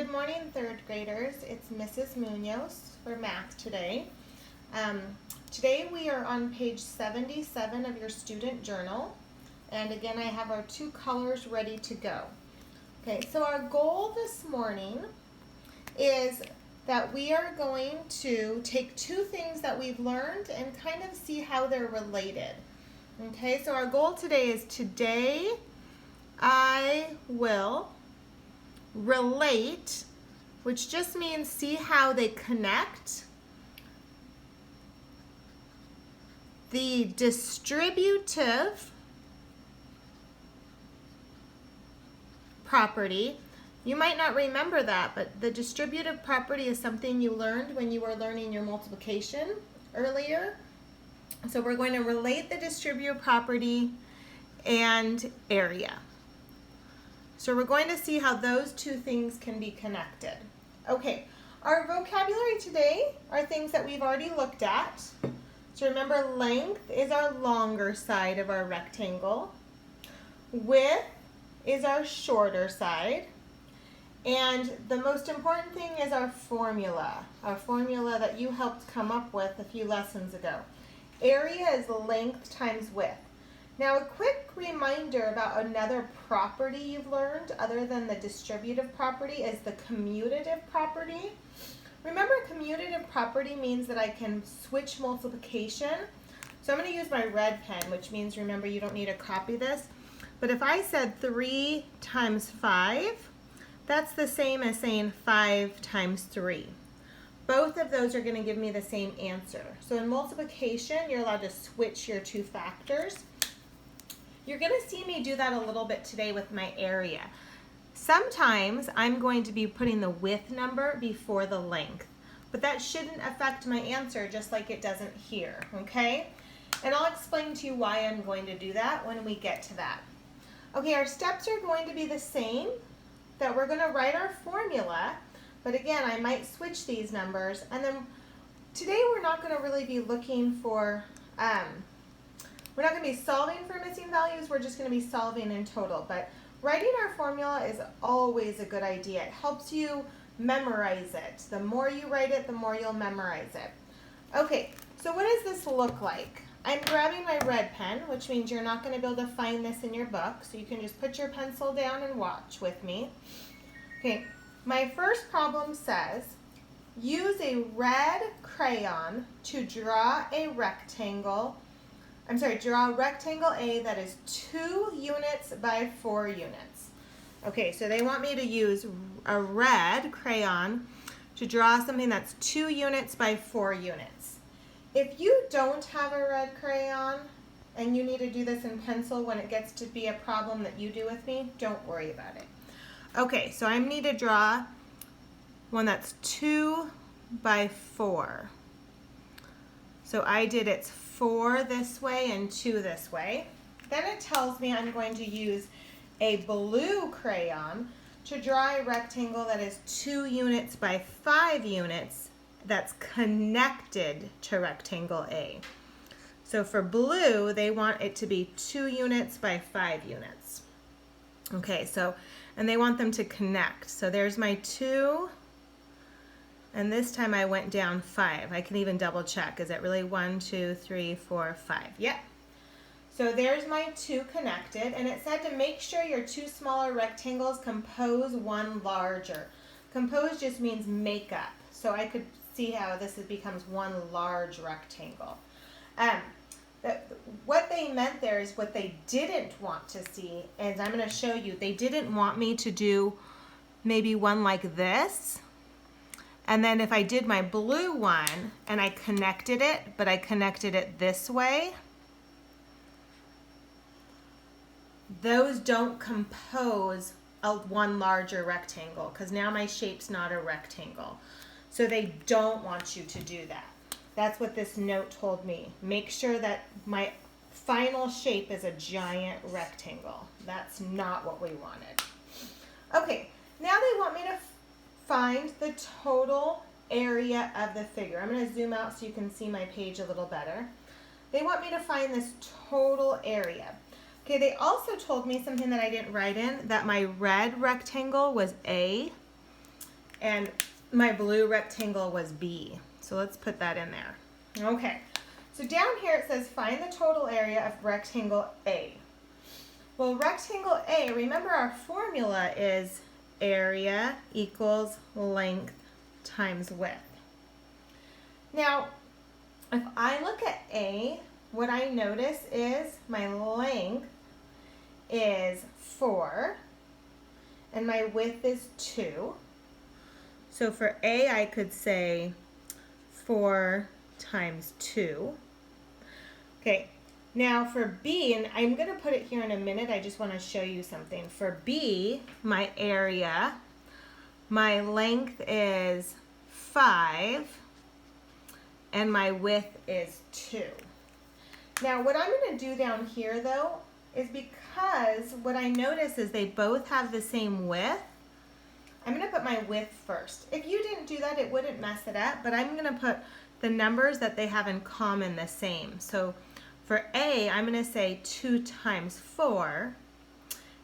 Good morning, third graders. It's Mrs. Munoz for math today. Today we are on page 77 of your student journal. And again, I have our two colors ready to go. Okay, so our goal this morning is that we are going to take two things that we've learned and kind of see how they're related. Okay, so our goal today is today I will relate, which just means see how they connect, the distributive property. You might not remember that, but the distributive property is something you learned when you were learning your multiplication earlier. So we're going to relate the distributive property and area. So we're going to see how those two things can be connected. Okay, our vocabulary today are things that we've already looked at. So remember, length is our longer side of our rectangle. Width is our shorter side. And the most important thing is our formula that you helped come up with a few lessons ago. Area is length times width. Now, a quick reminder about another property you've learned other than the distributive property is the commutative property. Remember, commutative property means that I can switch multiplication. So I'm going to use my red pen, which means, remember, you don't need to copy this. But if I said 3 times 5, that's the same as saying 5 times 3. Both of those are going to give me the same answer. So in multiplication, you're allowed to switch your two factors. You're going to see me do that a little bit today with my area. Sometimes I'm going to be putting the width number before the length, but that shouldn't affect my answer just like it doesn't here, okay? And I'll explain to you why I'm going to do that when we get to that. Okay, our steps are going to be the same, that we're going to write our formula, but again, I might switch these numbers, and then today we're not going to really be looking for we're not going to be solving for missing values, we're just going to be solving in total. But writing our formula is always a good idea. It helps you memorize it. The more you write it, the more you'll memorize it. Okay, so what does this look like? I'm grabbing my red pen, which means you're not going to be able to find this in your book, so you can just put your pencil down and watch with me. Okay, my first problem says, use a red crayon to draw a rectangle. Draw a rectangle A that is 2 units by 4 units. Okay, so they want me to use a red crayon to draw something that's 2 units by 4 units. If you don't have a red crayon and you need to do this in pencil when it gets to be a problem that you do with me, don't worry about it. Okay, so I need to draw one that's 2 by 4. So I did it's 4 this way and 2 this way. Then it tells me I'm going to use a blue crayon to draw a rectangle that is 2 units by 5 units that's connected to rectangle A. So for blue, they want it to be 2 units by 5 units. Okay, so, and they want them to connect. So there's my 2. And this time I went down 5. I can even double check. Is it really 1, 2, 3, 4, 5? Yep. So there's my 2 connected. And it said to make sure your 2 smaller rectangles compose one larger. Compose just means make up. So I could see how this becomes one large rectangle. What they meant there is what they didn't want to see. And I'm going to show you. They didn't want me to do maybe one like this. And then if I did my blue one and I connected it, but I connected it this way, those don't compose one larger rectangle because now my shape's not a rectangle. So they don't want you to do that. That's what this note told me. Make sure that my final shape is a giant rectangle. That's not what we wanted. Okay, now they want me to find the total area of the figure. I'm going to zoom out so you can see my page a little better. They want me to find this total area. Okay, they also told me something that I didn't write in, that my red rectangle was A And my blue rectangle was B. So let's put that in there. Okay, so down here it says find the total area of rectangle A. Well, rectangle A, remember our formula is area equals length times width. Now, if I look at A, what I notice is my length is 4 and my width is 2. So for A, I could say 4 times 2. Okay, now for B, and I'm going to put it here in a minute, I just want to show you something. For B, my area, my length is 5 and my width is 2. Now what I'm going to do down here though is, because what I notice is they both have the same width, I'm going to put my width first. If you didn't do that, it wouldn't mess it up, but I'm going to put the numbers that they have in common the same. So for A, I'm going to say 2 times 4,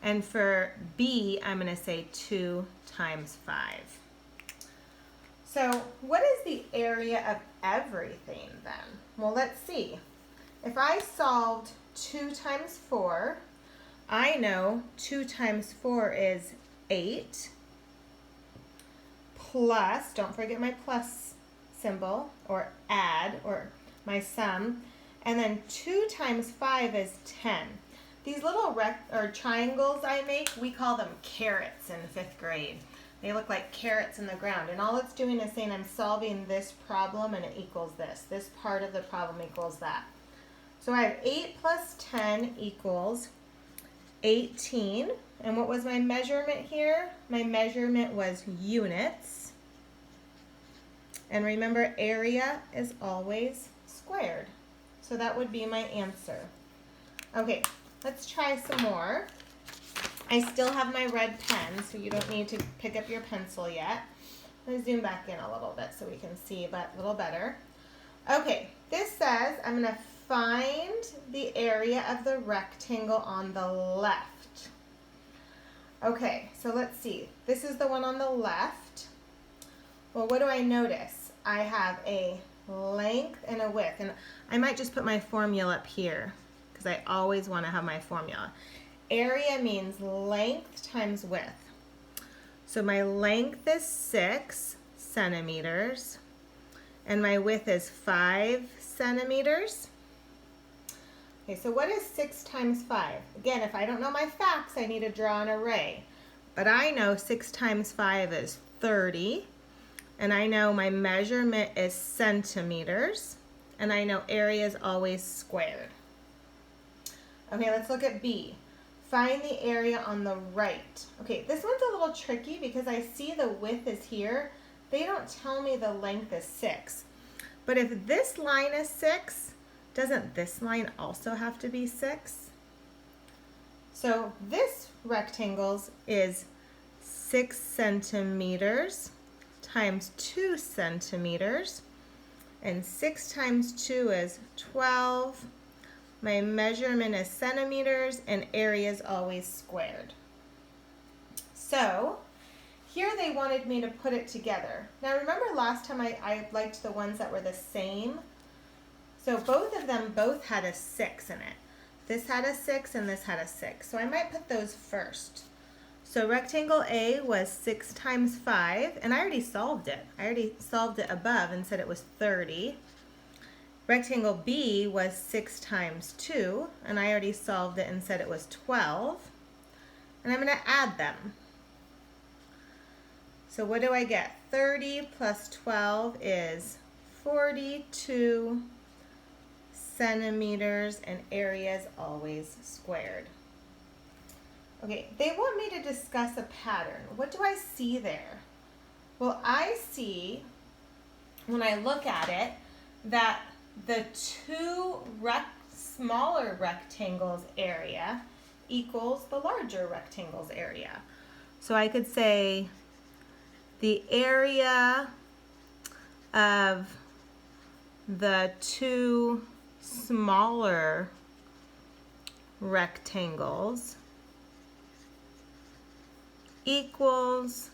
and for B, I'm going to say 2 times 5. So what is the area of everything then? Well, let's see. If I solved 2 times 4, I know 2 times 4 is 8, plus, don't forget my plus symbol, or add, or my sum, and then 2 times 5 is 10. These little triangles I make, we call them carrots in 5th grade. They look like carrots in the ground, and all it's doing is saying I'm solving this problem and it equals this. This part of the problem equals that. So I have 8 plus 10 equals 18. And what was my measurement here? My measurement was units. And remember, area is always squared. So that would be my answer. Okay, let's try some more. I still have my red pen, so you don't need to pick up your pencil yet. Let me zoom back in a little bit so we can see a little better. Okay, this says I'm going to find the area of the rectangle on the left. Okay, so let's see. This is the one on the left. Well, what do I notice? I have a length and a width, and I might just put my formula up here because I always want to have my formula. Area means length times width. So my length is 6 centimeters and my width is 5 centimeters. Okay, so what is 6 times 5? Again, if I don't know my facts, I need to draw an array. But I know 6 times 5 is 30, and I know my measurement is centimeters, and I know area is always squared. Okay, let's look at B. Find the area on the right. Okay, this one's a little tricky because I see the width is here. They don't tell me the length is 6. But if this line is 6, doesn't this line also have to be 6? So this rectangle is 6 centimeters times 2 centimeters. And 6 times 2 is 12. My measurement is centimeters, and area is always squared. So here they wanted me to put it together. Now remember last time I liked the ones that were the same? So both of them both had a 6 in it. This had a 6 and this had a 6. So I might put those first. So rectangle A was 6 times 5, and I already solved it. I already solved it above and said it was 30. Rectangle B was 6 times 2, and I already solved it and said it was 12. And I'm going to add them. So what do I get? 30 plus 12 is 42 centimeters, and area is always squared. Okay, they want me to discuss a pattern. What do I see there? Well, I see, when I look at it, that the two smaller rectangles area equals the larger rectangles area. So I could say the area of the two smaller rectangles equals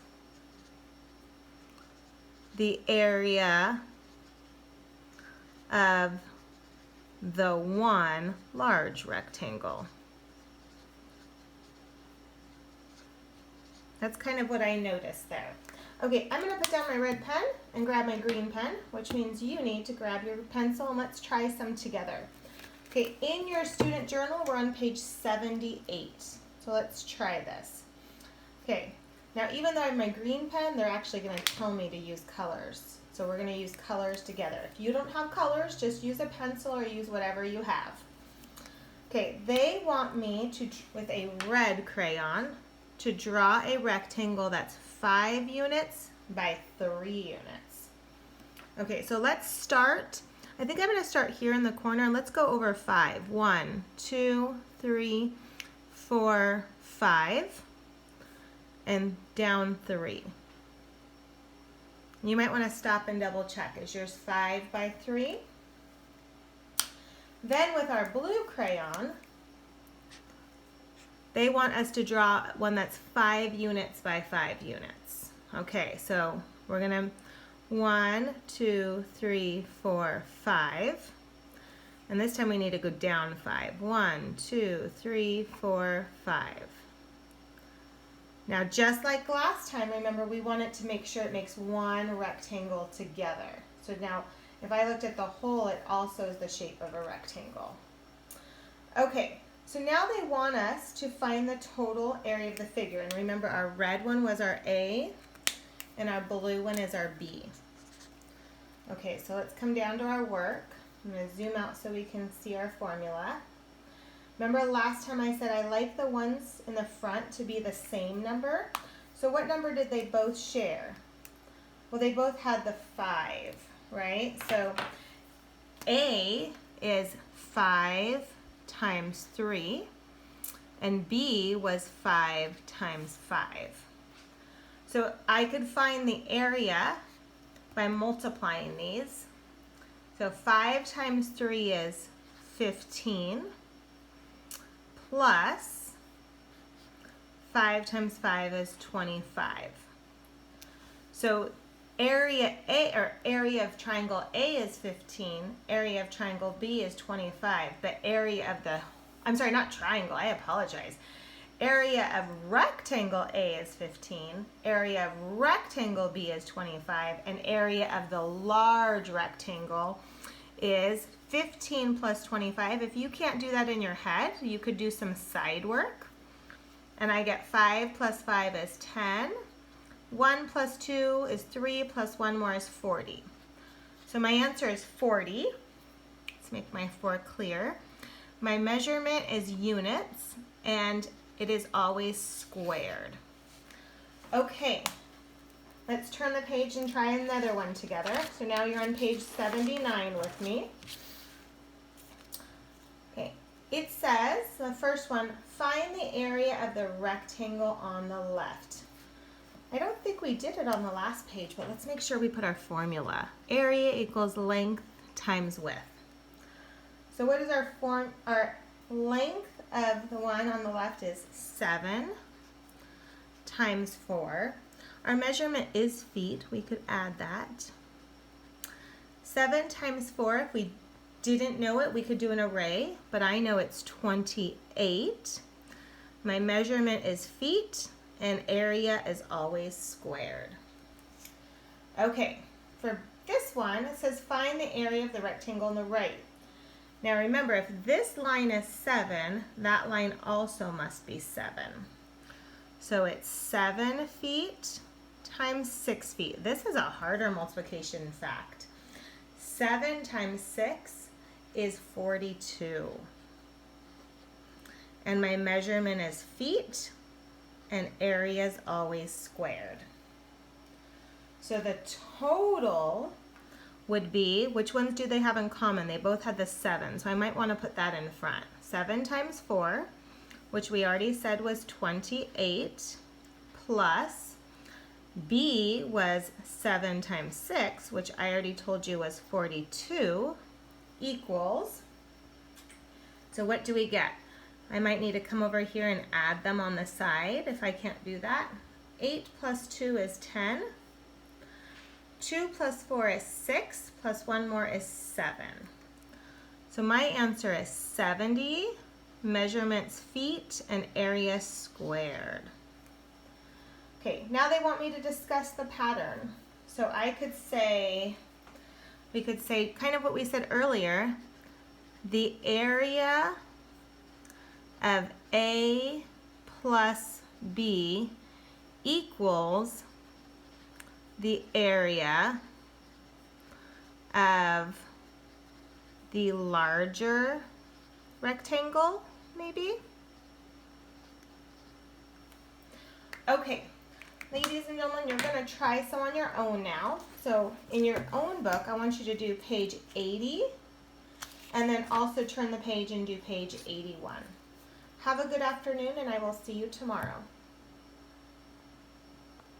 the area of the one large rectangle. That's kind of what I noticed there. Okay, I'm going to put down my red pen and grab my green pen, which means you need to grab your pencil, and let's try some together. Okay, in your student journal, we're on page 78. So let's try this. Okay, now even though I have my green pen, they're actually going to tell me to use colors. So we're going to use colors together. If you don't have colors, just use a pencil or use whatever you have. Okay, they want me to, with a red crayon, to draw a rectangle that's 5 units by 3 units. Okay, so let's start. I think I'm going to start here in the corner. Let's go over 5. 1, 2, 3, 4, 5, and down 3. You might want to stop and double check. Is yours 5 by 3? Then with our blue crayon, they want us to draw one that's 5 units by 5 units. Okay, so we're going to 1, 2, 3, 4, 5. And this time we need to go down 5. 1, 2, 3, 4, 5. Now just like last time, remember we wanted to make sure it makes one rectangle together. So now if I looked at the whole, it also is the shape of a rectangle. Okay, so now they want us to find the total area of the figure. And remember, our red one was our A, and our blue one is our B. Okay, so let's come down to our work. I'm going to zoom out so we can see our formula. Remember last time I said I like the ones in the front to be the same number. So what number did they both share? Well, they both had the 5, right? So A is 5 times 3, and B was 5 times 5. So I could find the area by multiplying these. So 5 times 3 is 15, plus 5 times 5 is 25. So area A, or area of triangle A is 15, area of triangle B is 25, but area of the, I'm sorry, not triangle, I apologize. Area of rectangle A is 15, area of rectangle B is 25, and area of the large rectangle is 15 plus 25. If you can't do that in your head, you could do some side work. And I get 5 plus 5 is 10. 1 plus 2 is 3, plus 1 more is 40. So my answer is 40. Let's make my 4 clear. My measurement is units, and it is always squared. Okay, let's turn the page and try another one together. So now you're on page 79 with me. Okay, it says, the first one, find the area of the rectangle on the left. I don't think we did it on the last page, but let's make sure we put our formula. Area equals length times width. So what is our length of the one on the left is 7 times 4. Our measurement is feet. We could add that. 7 times 4, if we didn't know it, we could do an array, but I know it's 28. My measurement is feet, and area is always squared. Okay, for this one, it says find the area of the rectangle on the right. Now remember, if this line is 7, that line also must be 7. So it's 7 feet times 6 feet. This is a harder multiplication fact. 7 times 6 is 42. And my measurement is feet, and area is always squared. So the total would be, which ones do they have in common? They both had the 7, so I might want to put that in front. 7 times 4, which we already said was 28, plus B was 7 times 6, which I already told you was 42, equals, so what do we get? I might need to come over here and add them on the side if I can't do that. 8 plus 2 is 10. 2 plus 4 is 6, plus 1 more is 7. So my answer is 70 measurements feet and area squared. Okay, now they want me to discuss the pattern. So I could say, we could say kind of what we said earlier, the area of A plus B equals the area of the larger rectangle, maybe? Okay, ladies and gentlemen, you're going to try some on your own now. So in your own book, I want you to do page 80, and then also turn the page and do page 81. Have a good afternoon, and I will see you tomorrow.